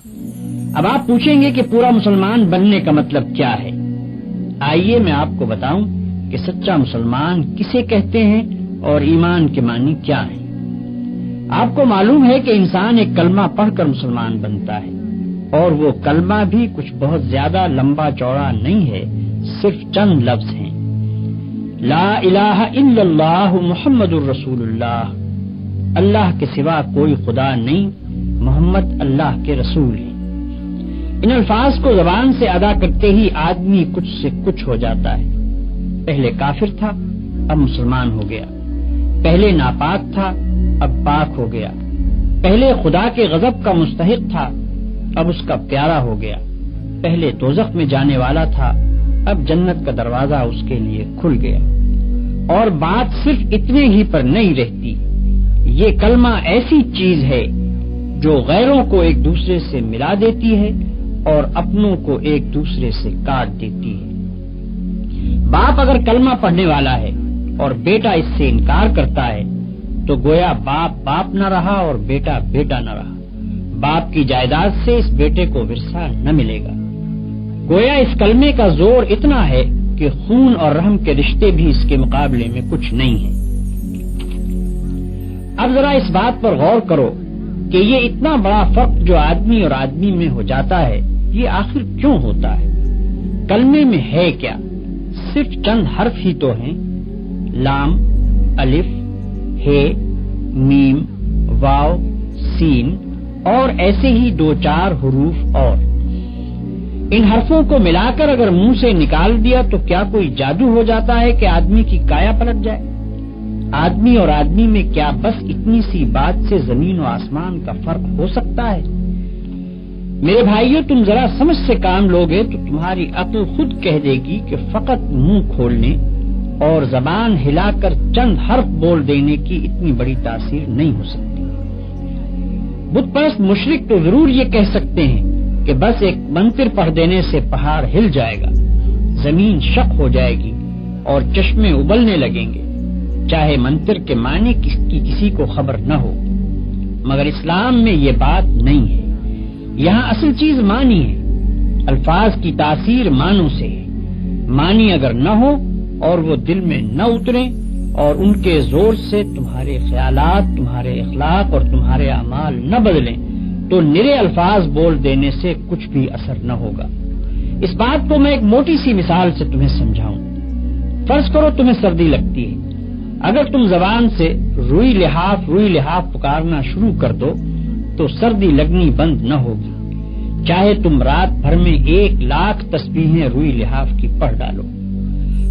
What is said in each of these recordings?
اب آپ پوچھیں گے کہ پورا مسلمان بننے کا مطلب کیا ہے؟ آئیے میں آپ کو بتاؤں کہ سچا مسلمان کسے کہتے ہیں اور ایمان کے معنی کیا ہیں۔ آپ کو معلوم ہے کہ انسان ایک کلمہ پڑھ کر مسلمان بنتا ہے، اور وہ کلمہ بھی کچھ بہت زیادہ لمبا چوڑا نہیں ہے، صرف چند لفظ ہیں۔ لا الہ الا اللہ محمد الرسول اللہ، اللہ کے سوا کوئی خدا نہیں، محمد اللہ کے رسول ہیں۔ ان الفاظ کو زبان سے ادا کرتے ہی آدمی کچھ سے کچھ ہو جاتا ہے۔ پہلے کافر تھا، اب مسلمان ہو گیا۔ پہلے ناپاک تھا، اب پاک ہو گیا۔ پہلے خدا کے غضب کا مستحق تھا، اب اس کا پیارا ہو گیا۔ پہلے دوزخ میں جانے والا تھا، اب جنت کا دروازہ اس کے لیے کھل گیا۔ اور بات صرف اتنے ہی پر نہیں رہتی، یہ کلمہ ایسی چیز ہے جو غیروں کو ایک دوسرے سے ملا دیتی ہے اور اپنوں کو ایک دوسرے سے کاٹ دیتی ہے۔ باپ اگر کلمہ پڑھنے والا ہے اور بیٹا اس سے انکار کرتا ہے تو گویا باپ باپ نہ رہا اور بیٹا بیٹا نہ رہا۔ باپ کی جائیداد سے اس بیٹے کو ورثہ نہ ملے گا۔ گویا اس کلمے کا زور اتنا ہے کہ خون اور رحم کے رشتے بھی اس کے مقابلے میں کچھ نہیں ہیں۔ اب ذرا اس بات پر غور کرو کہ یہ اتنا بڑا فرق جو آدمی اور آدمی میں ہو جاتا ہے، یہ آخر کیوں ہوتا ہے؟ کلمے میں ہے کیا؟ صرف چند حرف ہی تو ہیں، لام، الف، ہے، میم، واو، سین اور ایسے ہی دو چار حروف اور۔ ان حرفوں کو ملا کر اگر منہ سے نکال دیا تو کیا کوئی جادو ہو جاتا ہے کہ آدمی کی کایا پلٹ جائے؟ آدمی اور آدمی میں کیا بس اتنی سی بات سے زمین و آسمان کا فرق ہو سکتا ہے؟ میرے بھائیو، تم ذرا سمجھ سے کام لوگے تو تمہاری عقل خود کہہ دے گی کہ فقط منہ کھولنے اور زبان ہلا کر چند حرف بول دینے کی اتنی بڑی تاثیر نہیں ہو سکتی۔ بت پرست مشرک تو ضرور یہ کہہ سکتے ہیں کہ بس ایک منتر پڑھ دینے سے پہاڑ ہل جائے گا، زمین شق ہو جائے گی اور چشمے ابلنے لگیں گے، چاہے منتر کے معنی کی کسی کو خبر نہ ہو۔ مگر اسلام میں یہ بات نہیں ہے۔ یہاں اصل چیز معنی ہے۔ الفاظ کی تاثیر معنوں سے ہے۔ معنی اگر نہ ہو اور وہ دل میں نہ اتریں اور ان کے زور سے تمہارے خیالات، تمہارے اخلاق اور تمہارے اعمال نہ بدلیں تو نرے الفاظ بول دینے سے کچھ بھی اثر نہ ہوگا۔ اس بات کو میں ایک موٹی سی مثال سے تمہیں سمجھاؤں۔ فرض کرو تمہیں سردی لگتی ہے، اگر تم زبان سے روئی لحاف پکارنا شروع کر دو تو سردی لگنی بند نہ ہوگی، چاہے تم رات بھر میں 1,00,000 تسبیحیں روئی لحاف کی پڑھ ڈالو۔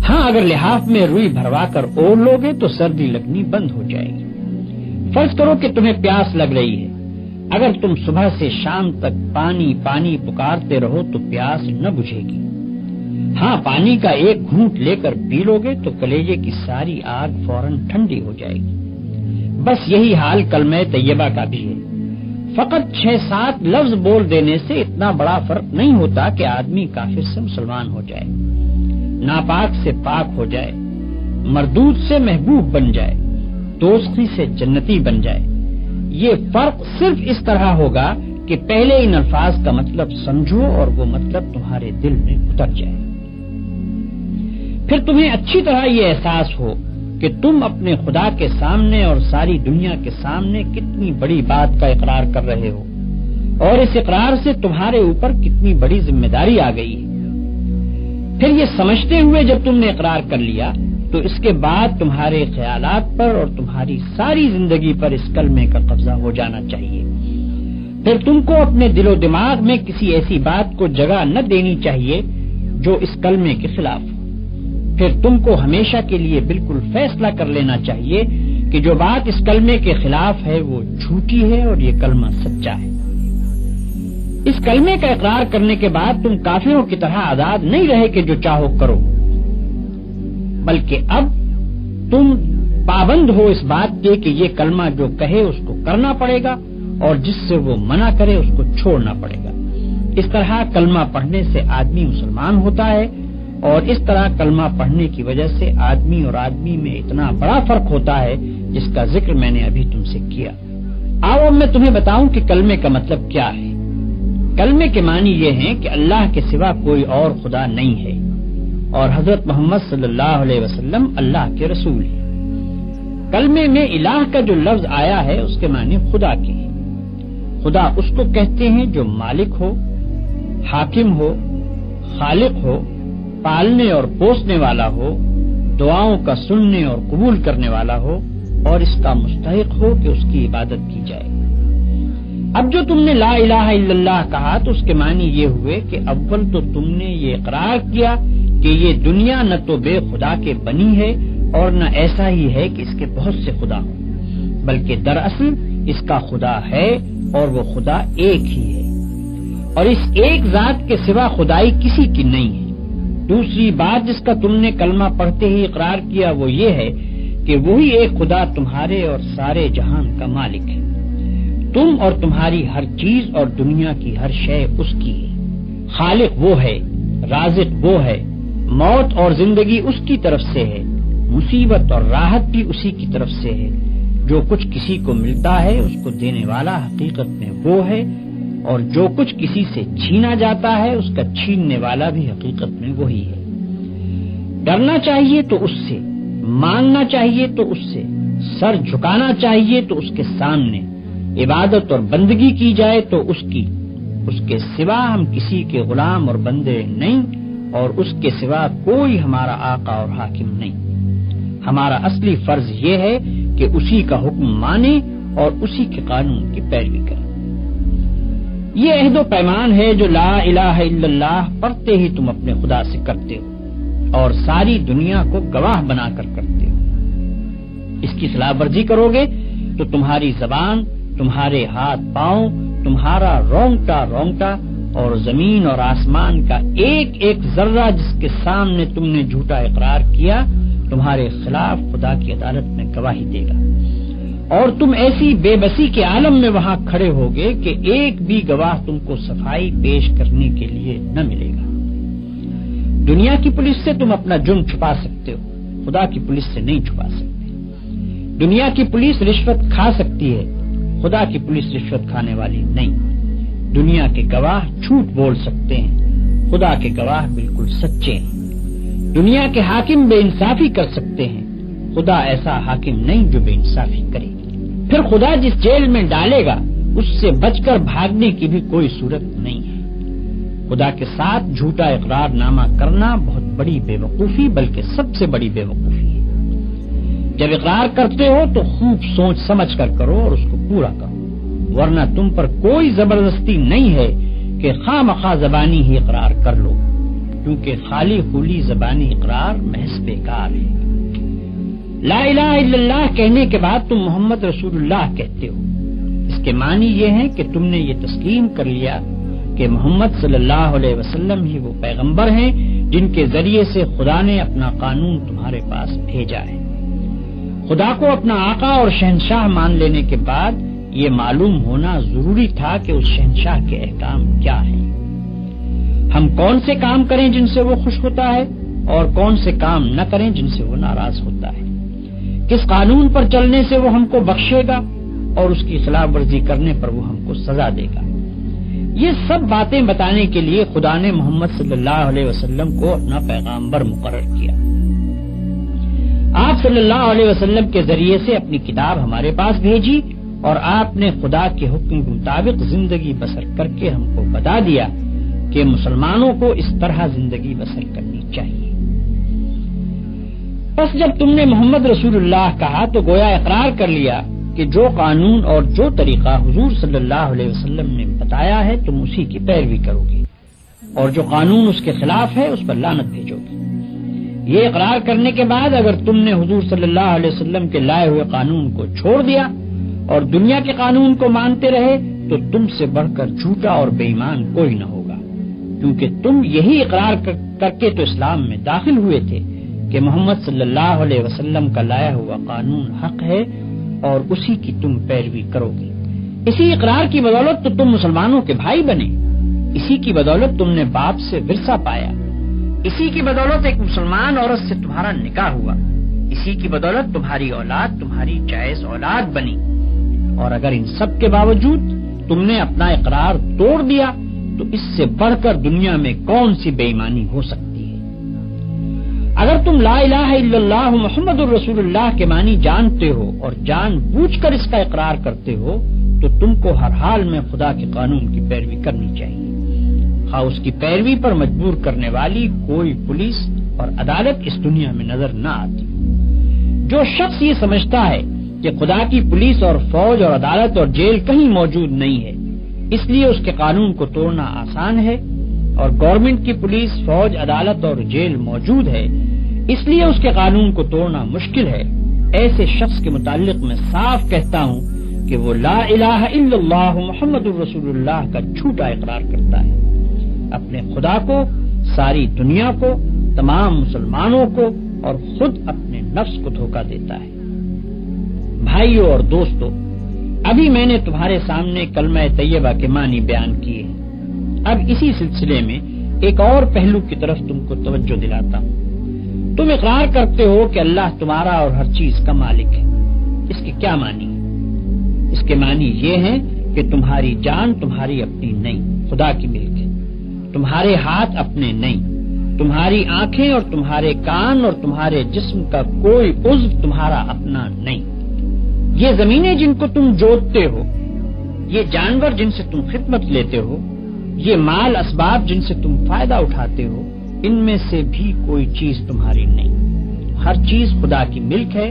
ہاں، اگر لحاف میں روئی بھروا کر اوڑھ لوگے تو سردی لگنی بند ہو جائے گی۔ فرض کرو کہ تمہیں پیاس لگ رہی ہے، اگر تم صبح سے شام تک پانی پانی پکارتے رہو تو پیاس نہ بجھے گی۔ ہاں، پانی کا ایک گھونٹ لے کر پی لوگے تو کلیجے کی ساری آگ فوراً ٹھنڈی ہو جائے گی۔ بس یہی حال کلمہ طیبہ کا بھی ہے۔ فقط 6-7 لفظ بول دینے سے اتنا بڑا فرق نہیں ہوتا کہ آدمی کافر سے مسلمان ہو جائے، ناپاک سے پاک ہو جائے، مردود سے محبوب بن جائے، دوزخی سے جنتی بن جائے۔ یہ فرق صرف اس طرح ہوگا کہ پہلے ان الفاظ کا مطلب سمجھو اور وہ مطلب تمہارے دل میں اتر جائے۔ پھر تمہیں اچھی طرح یہ احساس ہو کہ تم اپنے خدا کے سامنے اور ساری دنیا کے سامنے کتنی بڑی بات کا اقرار کر رہے ہو، اور اس اقرار سے تمہارے اوپر کتنی بڑی ذمہ داری آ گئی ہے۔ پھر یہ سمجھتے ہوئے جب تم نے اقرار کر لیا تو اس کے بعد تمہارے خیالات پر اور تمہاری ساری زندگی پر اس کلمے کا قبضہ ہو جانا چاہیے۔ پھر تم کو اپنے دل و دماغ میں کسی ایسی بات کو جگہ نہ دینی چاہیے جو اس کلمے کے خلاف ہو۔ پھر تم کو ہمیشہ کے لیے بالکل فیصلہ کر لینا چاہیے کہ جو بات اس کلمے کے خلاف ہے وہ جھوٹی ہے اور یہ کلمہ سچا ہے۔ اس کلمے کا اقرار کرنے کے بعد تم کافروں کی طرح آزاد نہیں رہے کہ جو چاہو کرو، بلکہ اب تم پابند ہو اس بات کے کہ یہ کلمہ جو کہے اس کو کرنا پڑے گا اور جس سے وہ منع کرے اس کو چھوڑنا پڑے گا۔ اس طرح کلمہ پڑھنے سے آدمی مسلمان ہوتا ہے، اور اس طرح کلمہ پڑھنے کی وجہ سے آدمی اور آدمی میں اتنا بڑا فرق ہوتا ہے جس کا ذکر میں نے ابھی تم سے کیا۔ آؤ اب میں تمہیں بتاؤں کہ کلمے کا مطلب کیا ہے۔ کلمے کے معنی یہ ہیں کہ اللہ کے سوا کوئی اور خدا نہیں ہے اور حضرت محمد صلی اللہ علیہ وسلم اللہ کے رسول ہیں۔ کلمے میں الہ کا جو لفظ آیا ہے اس کے معنی خدا کے ہیں۔ خدا اس کو کہتے ہیں جو مالک ہو، حاکم ہو، خالق ہو، پالنے اور پوسنے والا ہو، دعاؤں کا سننے اور قبول کرنے والا ہو اور اس کا مستحق ہو کہ اس کی عبادت کی جائے۔ اب جو تم نے لا الہ الا اللہ کہا تو اس کے معنی یہ ہوئے کہ اول تو تم نے یہ اقرار کیا کہ یہ دنیا نہ تو بے خدا کے بنی ہے اور نہ ایسا ہی ہے کہ اس کے بہت سے خدا ہوں، بلکہ دراصل اس کا خدا ہے اور وہ خدا ایک ہی ہے اور اس ایک ذات کے سوا خدائی کسی کی نہیں ہے۔ دوسری بات جس کا تم نے کلمہ پڑھتے ہی اقرار کیا وہ یہ ہے کہ وہی ایک خدا تمہارے اور سارے جہان کا مالک ہے۔ تم اور تمہاری ہر چیز اور دنیا کی ہر شے اس کی ہے۔ خالق وہ ہے، رازق وہ ہے، موت اور زندگی اس کی طرف سے ہے، مصیبت اور راحت بھی اسی کی طرف سے ہے۔ جو کچھ کسی کو ملتا ہے اس کو دینے والا حقیقت میں وہ ہے اور جو کچھ کسی سے چھینا جاتا ہے اس کا چھیننے والا بھی حقیقت میں وہی ہے۔ ڈرنا چاہیے تو اس سے، مانگنا چاہیے تو اس سے، سر جھکانا چاہیے تو اس کے سامنے، عبادت اور بندگی کی جائے تو اس کی، اس کے سوا ہم کسی کے غلام اور بندے نہیں اور اس کے سوا کوئی ہمارا آقا اور حاکم نہیں۔ ہمارا اصلی فرض یہ ہے کہ اسی کا حکم مانیں اور اسی کے قانون کی پیروی کریں۔ یہ عہد و پیمان ہے جو لا الہ الا اللہ پڑھتے ہی تم اپنے خدا سے کرتے ہو اور ساری دنیا کو گواہ بنا کر کرتے ہو۔ اس کی خلاف ورزی کرو گے تو تمہاری زبان، تمہارے ہاتھ پاؤں، تمہارا رونگٹا رونگٹا اور زمین اور آسمان کا ایک ایک ذرہ جس کے سامنے تم نے جھوٹا اقرار کیا تمہارے خلاف خدا کی عدالت میں گواہی دے گا اور تم ایسی بے بسی کے عالم میں وہاں کھڑے ہوگے کہ ایک بھی گواہ تم کو صفائی پیش کرنے کے لیے نہ ملے گا۔ دنیا کی پولیس سے تم اپنا جرم چھپا سکتے ہو، خدا کی پولیس سے نہیں چھپا سکتے۔ دنیا کی پولیس رشوت کھا سکتی ہے، خدا کی پولیس رشوت کھانے والی نہیں۔ دنیا کے گواہ جھوٹ بول سکتے ہیں، خدا کے گواہ بالکل سچے ہیں۔ دنیا کے حاکم بے انصافی کر سکتے ہیں، خدا ایسا حاکم نہیں جو بے انصافی کرے۔ پھر خدا جس جیل میں ڈالے گا اس سے بچ کر بھاگنے کی بھی کوئی صورت نہیں ہے۔ خدا کے ساتھ جھوٹا اقرار نامہ کرنا بہت بڑی بے وقوفی بلکہ سب سے بڑی بے وقوفی ہے۔ جب اقرار کرتے ہو تو خوب سوچ سمجھ کر کرو اور اس کو پورا کرو، ورنہ تم پر کوئی زبردستی نہیں ہے کہ خواہ مخواہ زبانی ہی اقرار کر لو، کیونکہ خالی خولی زبانی اقرار محض بیکار ہے۔ لا الہ الا اللہ کہنے کے بعد تم محمد رسول اللہ کہتے ہو، اس کے معنی یہ ہے کہ تم نے یہ تسلیم کر لیا کہ محمد صلی اللہ علیہ وسلم ہی وہ پیغمبر ہیں جن کے ذریعے سے خدا نے اپنا قانون تمہارے پاس بھیجا ہے۔ خدا کو اپنا آقا اور شہنشاہ مان لینے کے بعد یہ معلوم ہونا ضروری تھا کہ اس شہنشاہ کے احکام کیا ہیں۔ ہم کون سے کام کریں جن سے وہ خوش ہوتا ہے اور کون سے کام نہ کریں جن سے وہ ناراض ہوتا ہے، کس قانون پر چلنے سے وہ ہم کو بخشے گا اور اس کی خلاف ورزی کرنے پر وہ ہم کو سزا دے گا۔ یہ سب باتیں بتانے کے لیے خدا نے محمد صلی اللہ علیہ وسلم کو اپنا پیغمبر مقرر کیا۔ آپ صلی اللہ علیہ وسلم کے ذریعے سے اپنی کتاب ہمارے پاس بھیجی اور آپ نے خدا کے حکم کے مطابق زندگی بسر کر کے ہم کو بتا دیا کہ مسلمانوں کو اس طرح زندگی بسر کرنی چاہیے۔ بس جب تم نے محمد رسول اللہ کہا تو گویا اقرار کر لیا کہ جو قانون اور جو طریقہ حضور صلی اللہ علیہ وسلم نے بتایا ہے تم اسی کی پیروی کرو گے اور جو قانون اس کے خلاف ہے اس پر لعنت بھیجو گے۔ یہ اقرار کرنے کے بعد اگر تم نے حضور صلی اللہ علیہ وسلم کے لائے ہوئے قانون کو چھوڑ دیا اور دنیا کے قانون کو مانتے رہے تو تم سے بڑھ کر جھوٹا اور بے ایمان کوئی نہ ہوگا، کیونکہ تم یہی اقرار کر کے تو اسلام میں داخل ہوئے تھے کہ محمد صلی اللہ علیہ وسلم کا لایا ہوا قانون حق ہے اور اسی کی تم پیروی کرو گے۔ اسی اقرار کی بدولت تو تم مسلمانوں کے بھائی بنے، اسی کی بدولت تم نے باپ سے ورثہ پایا، اسی کی بدولت ایک مسلمان عورت سے تمہارا نکاح ہوا، اسی کی بدولت تمہاری اولاد تمہاری جائز اولاد بنی۔ اور اگر ان سب کے باوجود تم نے اپنا اقرار توڑ دیا تو اس سے بڑھ کر دنیا میں کون سی بے ایمانی ہو سکتی ہے؟ اگر تم لا الہ الا اللہ محمد الرسول اللہ کے معنی جانتے ہو اور جان بوجھ کر اس کا اقرار کرتے ہو تو تم کو ہر حال میں خدا کے قانون کی پیروی کرنی چاہیے، خواہ اس کی پیروی پر مجبور کرنے والی کوئی پولیس اور عدالت اس دنیا میں نظر نہ آتی۔ جو شخص یہ سمجھتا ہے کہ خدا کی پولیس اور فوج اور عدالت اور جیل کہیں موجود نہیں ہے، اس لیے اس کے قانون کو توڑنا آسان ہے، اور گورنمنٹ کی پولیس، فوج، عدالت اور جیل موجود ہے اس لیے اس کے قانون کو توڑنا مشکل ہے، ایسے شخص کے متعلق میں صاف کہتا ہوں کہ وہ لا الہ الا اللہ محمد الرسول اللہ کا جھوٹا اقرار کرتا ہے، اپنے خدا کو، ساری دنیا کو، تمام مسلمانوں کو اور خود اپنے نفس کو دھوکہ دیتا ہے۔ بھائیوں اور دوستو، ابھی میں نے تمہارے سامنے کلمہ طیبہ کے معنی بیان کیے ہیں۔ اب اسی سلسلے میں ایک اور پہلو کی طرف تم کو توجہ دلاتا ہوں۔ تم اقرار کرتے ہو کہ اللہ تمہارا اور ہر چیز کا مالک ہے۔ اس کے کیا معنی ہے؟ اس کے معنی یہ ہیں کہ تمہاری جان تمہاری اپنی نہیں، خدا کی ملک ہے، تمہارے ہاتھ اپنے نہیں، تمہاری آنکھیں اور تمہارے کان اور تمہارے جسم کا کوئی عضو تمہارا اپنا نہیں، یہ زمینیں جن کو تم جوتتے ہو، یہ جانور جن سے تم خدمت لیتے ہو، یہ مال اسباب جن سے تم فائدہ اٹھاتے ہو، ان میں سے بھی کوئی چیز تمہاری نہیں، ہر چیز خدا کی ملک ہے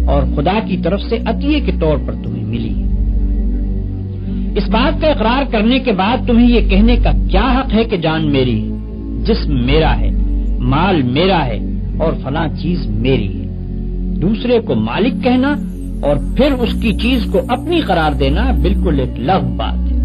اور خدا کی طرف سے عطیے کے طور پر تمہیں ملی ہے۔ اس بات کا اقرار کرنے کے بعد تمہیں یہ کہنے کا کیا حق ہے کہ جان میری ہے، جسم میرا ہے، مال میرا ہے اور فلاں چیز میری ہے؟ دوسرے کو مالک کہنا اور پھر اس کی چیز کو اپنی قرار دینا بالکل ایک لغو بات ہے۔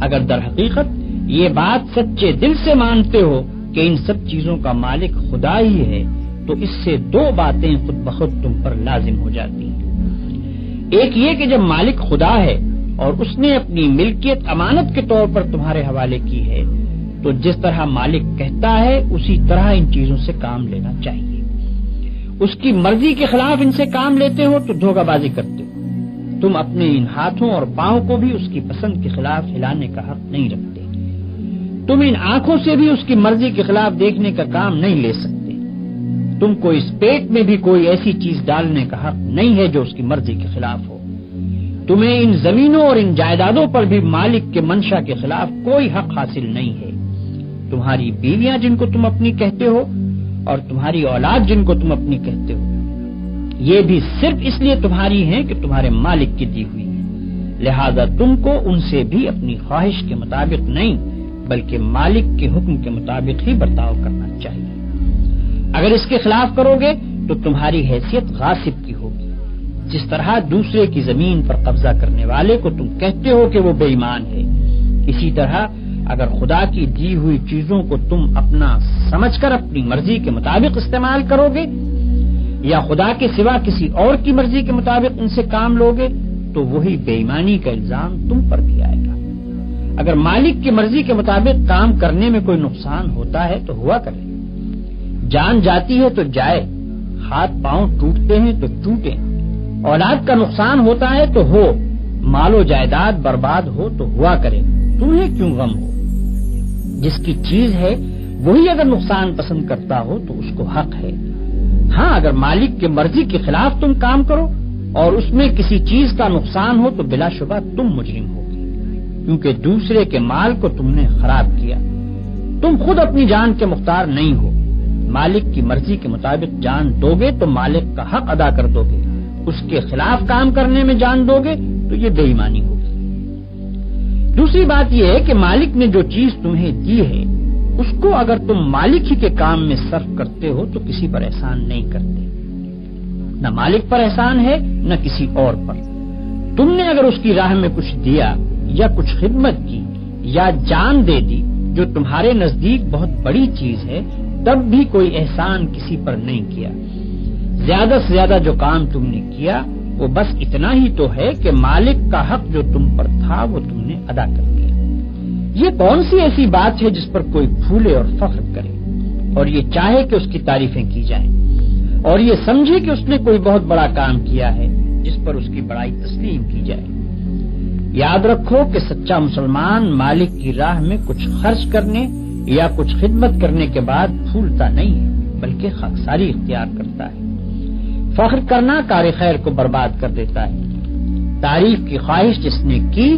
اگر در حقیقت یہ بات سچے دل سے مانتے ہو کہ ان سب چیزوں کا مالک خدا ہی ہے تو اس سے دو باتیں خود بخود تم پر لازم ہو جاتی ہیں۔ ایک یہ کہ جب مالک خدا ہے اور اس نے اپنی ملکیت امانت کے طور پر تمہارے حوالے کی ہے تو جس طرح مالک کہتا ہے اسی طرح ان چیزوں سے کام لینا چاہیے۔ اس کی مرضی کے خلاف ان سے کام لیتے ہو تو دھوکہ بازی کرتے ہو۔ تم اپنے ان ہاتھوں اور پاؤں کو بھی اس کی پسند کے خلاف ہلانے کا حق نہیں رکھتے۔ تم ان آنکھوں سے بھی اس کی مرضی کے خلاف دیکھنے کا کام نہیں لے سکتے۔ تم کو اس پیٹ میں بھی کوئی ایسی چیز ڈالنے کا حق نہیں ہے جو اس کی مرضی کے خلاف ہو۔ تمہیں ان زمینوں اور ان جائیدادوں پر بھی مالک کے منشا کے خلاف کوئی حق حاصل نہیں ہے۔ تمہاری بیویاں جن کو تم اپنی کہتے ہو اور تمہاری اولاد جن کو تم اپنی کہتے ہو، یہ بھی صرف اس لیے تمہاری ہیں کہ تمہارے مالک کی دی ہوئی ہے، لہذا تم کو ان سے بھی اپنی خواہش کے مطابق نہیں بلکہ مالک کے حکم کے مطابق ہی برتاؤ کرنا چاہیے۔ اگر اس کے خلاف کرو گے تو تمہاری حیثیت غاصب کی ہوگی، جس طرح دوسرے کی زمین پر قبضہ کرنے والے کو تم کہتے ہو کہ وہ بے ایمان ہے، اسی طرح اگر خدا کی دی ہوئی چیزوں کو تم اپنا سمجھ کر اپنی مرضی کے مطابق استعمال کرو گے یا خدا کے سوا کسی اور کی مرضی کے مطابق ان سے کام لوگے تو وہی بے ایمانی کا الزام تم پر بھی آئے گا۔ اگر مالک کی مرضی کے مطابق کام کرنے میں کوئی نقصان ہوتا ہے تو ہوا کرے، جان جاتی ہے تو جائے، ہاتھ پاؤں ٹوٹتے ہیں تو ٹوٹے، اولاد کا نقصان ہوتا ہے تو ہو، مال و جائیداد برباد ہو تو ہوا کرے، تمہیں کیوں غم ہو؟ جس کی چیز ہے وہی اگر نقصان پسند کرتا ہو تو اس کو حق ہے۔ ہاں، اگر مالک کی مرضی کے خلاف تم کام کرو اور اس میں کسی چیز کا نقصان ہو تو بلا شبہ تم مجرم ہوگے، کیونکہ دوسرے کے مال کو تم نے خراب کیا۔ تم خود اپنی جان کے مختار نہیں ہو، مالک کی مرضی کے مطابق جان دو گے تو مالک کا حق ادا کر دو گے، اس کے خلاف کام کرنے میں جان دو گے تو یہ بے ایمانی ہوگی۔ دوسری بات یہ ہے کہ مالک نے جو چیز تمہیں دی ہے اس کو اگر تم مالک ہی کے کام میں صرف کرتے ہو تو کسی پر احسان نہیں کرتے، نہ مالک پر احسان ہے نہ کسی اور پر۔ تم نے اگر اس کی راہ میں کچھ دیا یا کچھ خدمت کی یا جان دے دی جو تمہارے نزدیک بہت بڑی چیز ہے تب بھی کوئی احسان کسی پر نہیں کیا۔ زیادہ سے زیادہ جو کام تم نے کیا وہ بس اتنا ہی تو ہے کہ مالک کا حق جو تم پر تھا وہ تم نے ادا کر دیا۔ یہ کون سی ایسی بات ہے جس پر کوئی پھولے اور فخر کرے اور یہ چاہے کہ اس کی تعریفیں کی جائیں اور یہ سمجھے کہ اس نے کوئی بہت بڑا کام کیا ہے جس پر اس کی بڑائی تسلیم کی جائے؟ یاد رکھو کہ سچا مسلمان مالک کی راہ میں کچھ خرچ کرنے یا کچھ خدمت کرنے کے بعد پھولتا نہیں ہے، بلکہ خاکساری اختیار کرتا ہے۔ فخر کرنا کار خیر کو برباد کر دیتا ہے۔ تعریف کی خواہش جس نے کی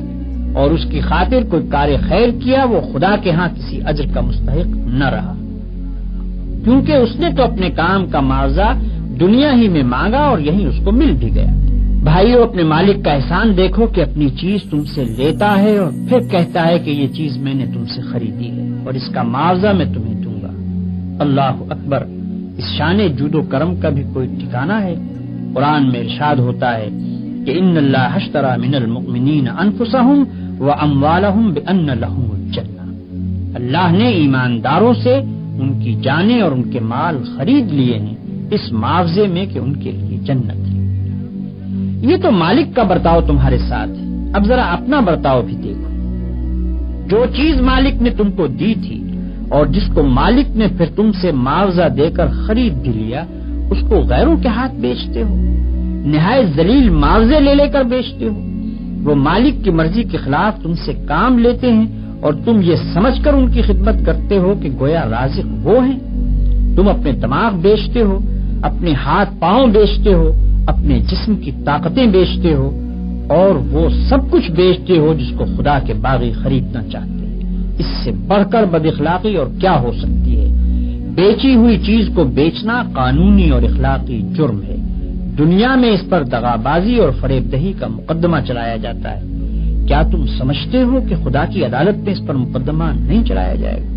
اور اس کی خاطر کوئی کار خیر کیا، وہ خدا کے ہاں کسی اجر کا مستحق نہ رہا، کیونکہ اس نے تو اپنے کام کا معاوضہ دنیا ہی میں مانگا اور یہیں اس کو مل بھی گیا۔ بھائیو، اپنے مالک کا احسان دیکھو کہ اپنی چیز تم سے لیتا ہے اور پھر کہتا ہے کہ یہ چیز میں نے تم سے خریدی ہے اور اس کا معاوضہ میں تمہیں دوں گا۔ اللہ اکبر! اس شان جود و کرم کا بھی کوئی ٹھکانہ ہے؟ قرآن میں ارشاد ہوتا ہے کہ ان اللہ اشتری من المؤمنین انفسهم واموالهم بان لهم الجنہ، اللہ نے ایمانداروں سے ان کی جانیں اور ان کے مال خرید لیے ہیں اس معاوضے میں کہ ان کے لیے جنت ہے۔ یہ تو مالک کا برتاؤ تمہارے ساتھ ہے، اب ذرا اپنا برتاؤ بھی دیکھو۔ جو چیز مالک نے تم کو دی تھی اور جس کو مالک نے پھر تم سے معاوضہ دے کر خرید بھی لیا، اس کو غیروں کے ہاتھ بیچتے ہو، نہایت ذلیل معاوضے لے لے کر بیچتے ہو۔ وہ مالک کی مرضی کے خلاف تم سے کام لیتے ہیں اور تم یہ سمجھ کر ان کی خدمت کرتے ہو کہ گویا رازق وہ ہیں۔ تم اپنے دماغ بیچتے ہو، اپنے ہاتھ پاؤں بیچتے ہو، اپنے جسم کی طاقتیں بیچتے ہو اور وہ سب کچھ بیچتے ہو جس کو خدا کے باغی خریدنا چاہتے ہیں۔ اس سے بڑھ کر بد اخلاقی اور کیا ہو سکتی ہے؟ بیچی ہوئی چیز کو بیچنا قانونی اور اخلاقی جرم ہے۔ دنیا میں اس پر دغابازی اور فریب دہی کا مقدمہ چلایا جاتا ہے۔ کیا تم سمجھتے ہو کہ خدا کی عدالت میں اس پر مقدمہ نہیں چلایا جائے گا؟